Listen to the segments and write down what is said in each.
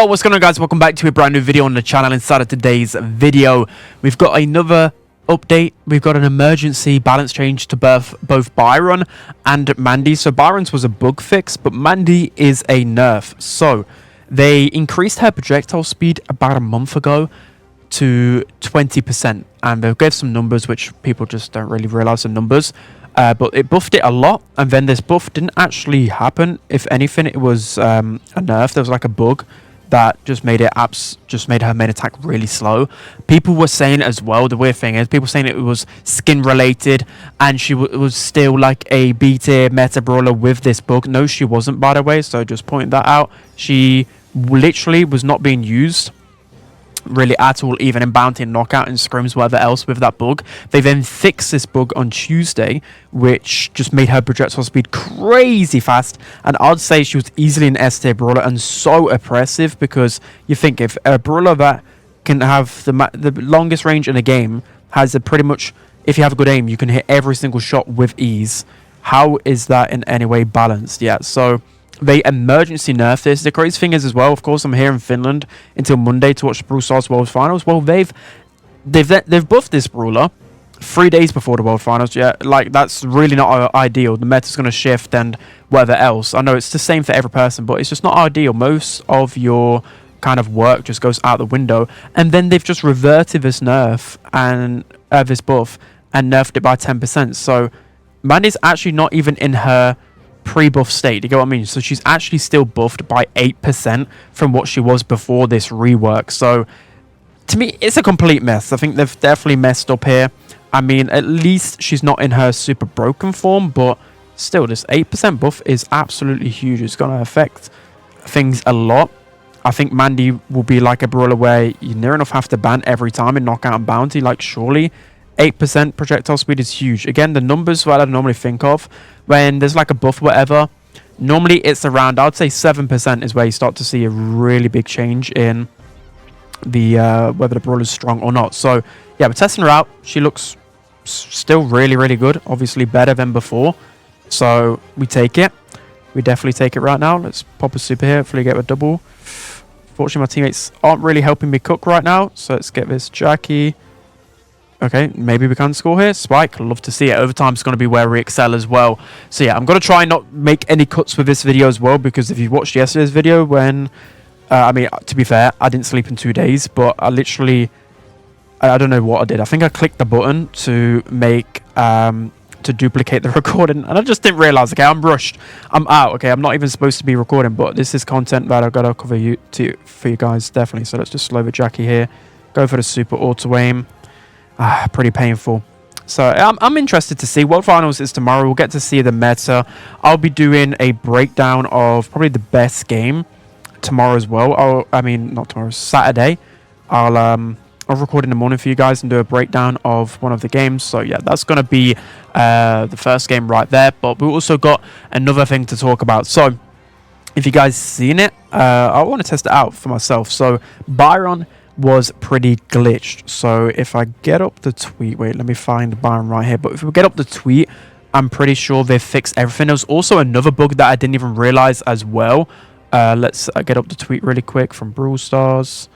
Oh, what's going on, guys? Welcome back to a brand new video on the channel. Inside of today's video, we've got another update. We've got an emergency balance change to both Byron and Mandy. So Byron's was a bug fix, but Mandy is a nerf. So they increased her projectile speed about a month ago to 20%, and they gave some numbers which people just don't really realize the numbers. But it buffed it a lot, and then this buff didn't actually happen. If anything, it was a nerf. There was like a bug that just made her main attack really slow. People were saying as well, the weird thing is, people saying it was skin related, and she was still like a B tier meta brawler with this bug. No, she wasn't, by the way, so just pointing that out. She literally was not being used really at all, even in bounty and knockout and scrims, whatever else, with that bug. They then fixed this bug on Tuesday, which just made her projectile speed crazy fast, and I'd say she was easily an S tier brawler and so oppressive, because you think if a brawler that can have the longest range in a game has a pretty much, if you have a good aim, you can hit every single shot with ease. How is that in any way balanced? Yeah, so they emergency nerfed this. The crazy thing is as well, of course, I'm here in Finland until Monday to watch the Brawl Stars World Finals. Well, they've buffed this brawler 3 days before the World Finals. Yeah, like, that's really not ideal. The meta's going to shift and whatever else. I know it's the same for every person, but it's just not ideal. Most of your kind of work just goes out the window, and then they've just reverted this nerf and this buff and nerfed it by 10%. So Mandy's actually not even in her pre-buff state, you get what I mean? So she's actually still buffed by 8% from what she was before this rework. So to me, it's a complete mess. I think they've definitely messed up here. I mean, at least she's not in her super broken form, but still, this 8% buff is absolutely huge. It's going to affect things a lot. I think Mandy will be like a brawler where you near enough have to ban every time in knockout and bounty. Like, surely 8% projectile speed is huge. Again, the numbers what I normally think of when there's like a buff, whatever, normally it's around, I'd say 7% is where you start to see a really big change in the whether the brawler is strong or not. So yeah, we're testing her out. She looks still really, really good. Obviously better than before. So we take it. We definitely take it right now. Let's pop a super here. Hopefully get a double. Fortunately, my teammates aren't really helping me cook right now. So let's get this Jackie. Okay, maybe we can score here. Spike, love to see it. Overtime's going to be where we excel as well. So yeah, I'm going to try and not make any cuts with this video as well, because if you watched yesterday's video when, I mean, to be fair, I didn't sleep in 2 days, but I literally, I don't know what I did. I think I clicked the button to make, to duplicate the recording, and I just didn't realize. Okay, I'm rushed. I'm out. Okay, I'm not even supposed to be recording, but this is content that I've got to cover for you guys, definitely. So let's just slow the Jackie here. Go for the super auto aim. Pretty painful. So I'm interested to see. World Finals is tomorrow. We'll get to see the meta. I'll be doing a breakdown of probably the best game tomorrow as well. I mean, not tomorrow, Saturday. I'll record in the morning for you guys and do a breakdown of one of the games. So yeah, that's going to be the first game right there. But we've also got another thing to talk about. So if you guys seen it, I want to test it out for myself. So Byron was pretty glitched. So if I get up the tweet, wait, let me find Byron right here. But if we get up the tweet, I'm pretty sure they've fixed everything. There was also another bug that I didn't even realize as well. Let's get up the tweet really quick from Brawl Stars.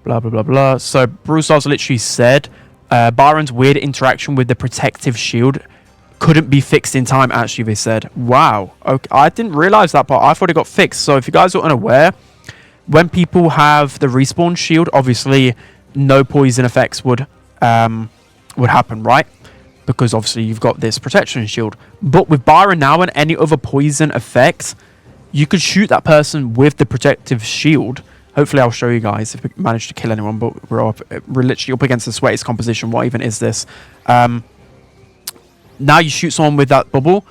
Blah, blah, blah, blah. So Brawl Stars literally said Byron's weird interaction with the protective shield couldn't be fixed in time, actually, they said. Wow. Okay, I didn't realize that part. I thought it got fixed. So if you guys are unaware, when people have the respawn shield, obviously no poison effects would happen, right? Because obviously you've got this protection shield. But with Byron now and any other poison effects, you could shoot that person with the protective shield. Hopefully I'll show you guys if we manage to kill anyone, but we're literally up against the sweatiest composition. What even is this? Now you shoot someone with that bubble,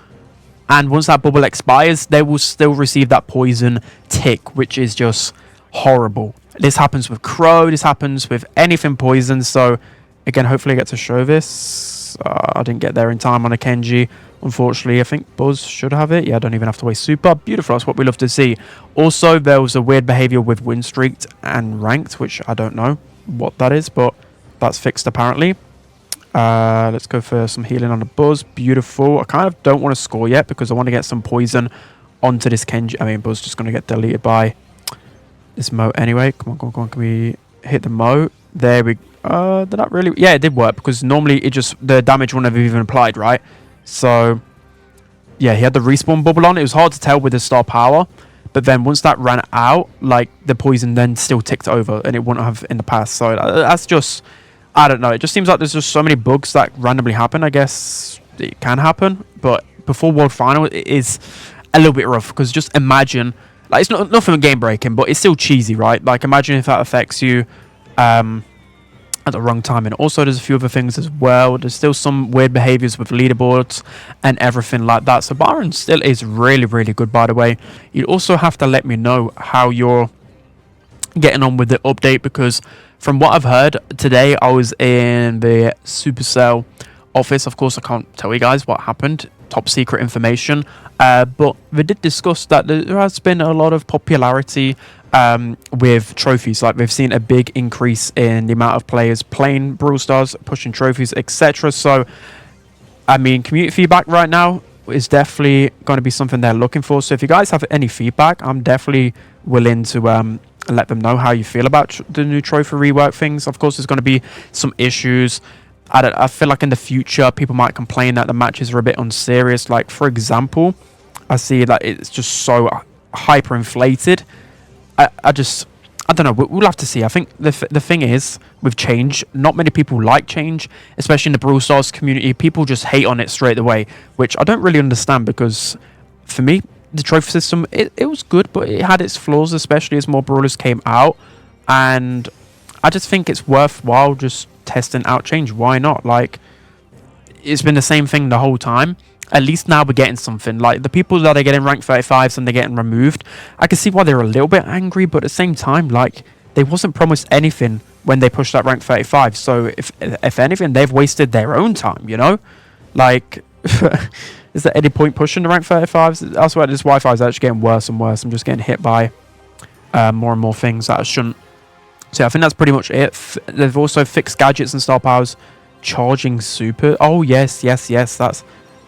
and once that bubble expires, they will still receive that poison tick, which is just horrible. This happens with Crow. This happens with anything poison. So again, hopefully I get to show this. I didn't get there in time on a Kenji, unfortunately. I think Buzz should have it. Yeah, I don't even have to waste super. Beautiful. That's what we love to see. Also, there was a weird behavior with win streaked and ranked, which I don't know what that is, but that's fixed apparently. Let's go for some healing on the Buzz. Beautiful. I kind of don't want to score yet because I want to get some poison onto this Kenji. I mean, Buzz just going to get deleted by this moat anyway. Come on, come on, come on. Can we hit the moat? There we did that really? Yeah, it did work, because normally it just, the damage wouldn't have even applied, right? So yeah, he had the respawn bubble on. It was hard to tell with the star power, but then once that ran out, like, the poison then still ticked over, and it wouldn't have in the past. So that's just, I don't know. It just seems like there's just so many bugs that randomly happen. I guess it can happen, but before World Final, it is a little bit rough, because just imagine, like, it's not nothing game breaking, but it's still cheesy, right? Like, imagine if that affects you at the wrong time. And also there's a few other things as well. There's still some weird behaviors with leaderboards and everything like that. So Byron still is really, really good, by the way. You also have to let me know how you're getting on with the update, because from what I've heard today, I was in the Supercell office. Of course, I can't tell you guys what happened, top secret information, but they did discuss that there has been a lot of popularity with trophies. Like, they've seen a big increase in the amount of players playing Brawl Stars, pushing trophies, etc. So I mean, community feedback right now is definitely going to be something they're looking for. So if you guys have any feedback, I'm definitely willing to let them know how you feel about the new trophy rework things. Of course, there's going to be some issues. I feel like in the future, people might complain that the matches are a bit unserious. Like, for example, I see that it's just so hyper inflated. I don't know. We'll have to see. I think the thing is, with change, not many people like change, especially in the Brawl Stars community. People just hate on it straight away, which I don't really understand, because for me, the trophy system, it was good, but it had its flaws, especially as more brawlers came out. And I just think it's worthwhile just testing out change. Why not? Like, it's been the same thing the whole time. At least now we're getting something. Like, the people that are getting rank 35s and they're getting removed, I can see why they're a little bit angry, but at the same time, like, they wasn't promised anything when they pushed that rank 35. So if anything, they've wasted their own time, you know? Like, is there any point pushing the rank 35s? That's why this Wi-Fi is actually getting worse and worse. I'm just getting hit by more and more things that I shouldn't. So I think that's pretty much it. They've also fixed gadgets and star powers. Charging super. Oh, yes. That's...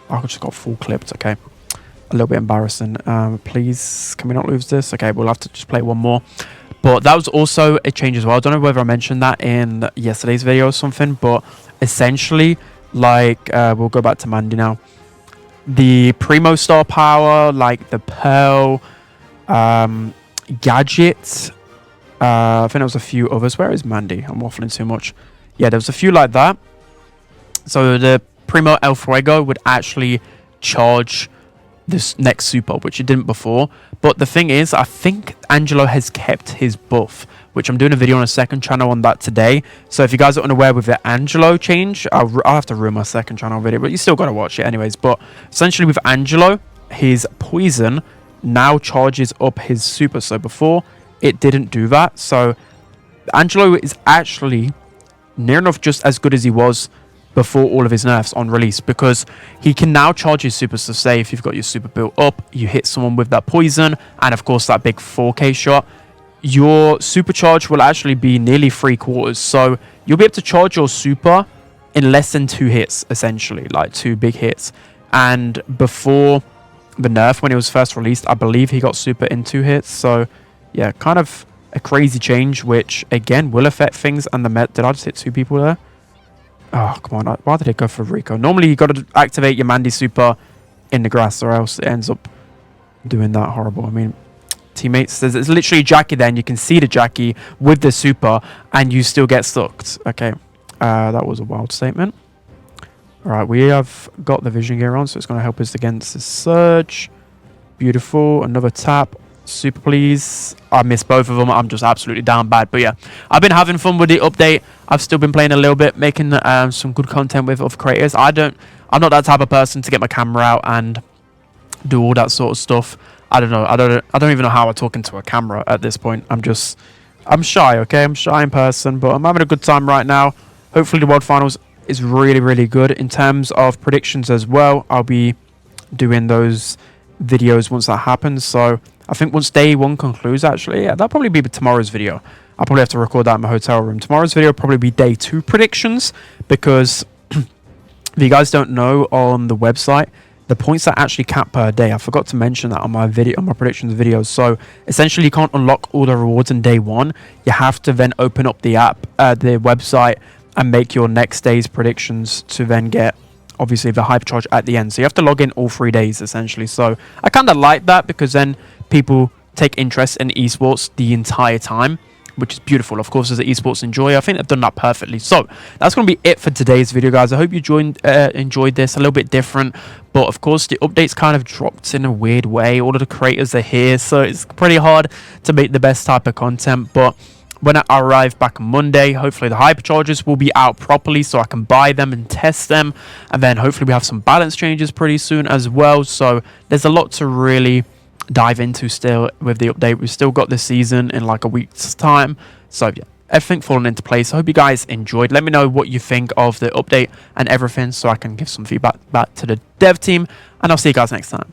I just got full clipped. Okay. A little bit embarrassing. Please, can we not lose this? Okay, we'll have to just play one more. But that was also a change as well. I don't know whether I mentioned that in yesterday's video or something, but essentially, like, we'll go back to Mandy now. The Primo Star Power, like the Pearl, Gadget, I think there was a few others. Where is Mandy? I'm waffling too much. Yeah, there was a few like that. So the Primo El Fuego would actually charge this next super, which it didn't before. But the thing is, I think Angelo has kept his buff, which I'm doing a video on a second channel on that today. So if you guys are unaware with the Angelo change, I'll have to ruin my second channel video, but you still got to watch it anyways. But essentially with Angelo, his poison now charges up his super. So before, it didn't do that. So Angelo is actually near enough just as good as he was before all of his nerfs on release, because he can now charge his super. So say if you've got your super built up, you hit someone with that poison, and of course that big 4k shot, your supercharge will actually be nearly 3/4. So you'll be able to charge your super in less than 2 hits, essentially, like 2 big hits. And before the nerf, when it was first released, I believe he got super in 2 hits. So yeah, kind of a crazy change, which again will affect things. And the did I just hit 2 people there? Oh, come on. Why did it go for Rico? Normally, you got to activate your Mandy super in the grass, or else it ends up doing that horrible. I mean, teammates, there's literally Jackie there, and you can see the Jackie with the super, and you still get stuck. Okay, that was a wild statement. All right, we have got the vision gear on, so it's going to help us against the surge. Beautiful. Another tap. Super, please. I missed both of them. I'm just absolutely down bad. But yeah, I've been having fun with the update. I've still been playing a little bit, making some good content with other creators. I'm not that type of person to get my camera out and do all that sort of stuff. I don't know. I don't even know how I talk into a camera at this point. I'm shy, okay? I'm shy in person, but I'm having a good time right now. Hopefully the World Finals is really, really good. In terms of predictions as well, I'll be doing those videos once that happens. So I think once day 1 concludes, actually, yeah, that'll probably be tomorrow's video. I'll probably have to record that in my hotel room. Tomorrow's video will probably be day 2 predictions, because if you guys don't know, on the website, the points are actually capped per day. I forgot to mention that on my predictions videos. So essentially you can't unlock all the rewards in day one. You have to then open up the app, the website, and make your next day's predictions to then get obviously the hypercharge at the end. So you have to log in all 3 days essentially. So I kind of like that, because then people take interest in esports the entire time, which is beautiful. Of course, as an esports enjoyer, I think they've done that perfectly. So that's going to be it for today's video, guys. I hope you enjoyed this. A little bit different, but of course the updates kind of dropped in a weird way. All of the creators are here, so it's pretty hard to make the best type of content. But when I arrive back on Monday, hopefully the hyperchargers will be out properly so I can buy them and test them, and then hopefully we have some balance changes pretty soon as well. So there's a lot to really dive into still with the update. We've still got this season in like a week's time, so yeah, everything falling into place. I hope you guys enjoyed. Let me know what you think of the update and everything, so I can give some feedback back to the dev team, and I'll see you guys next time.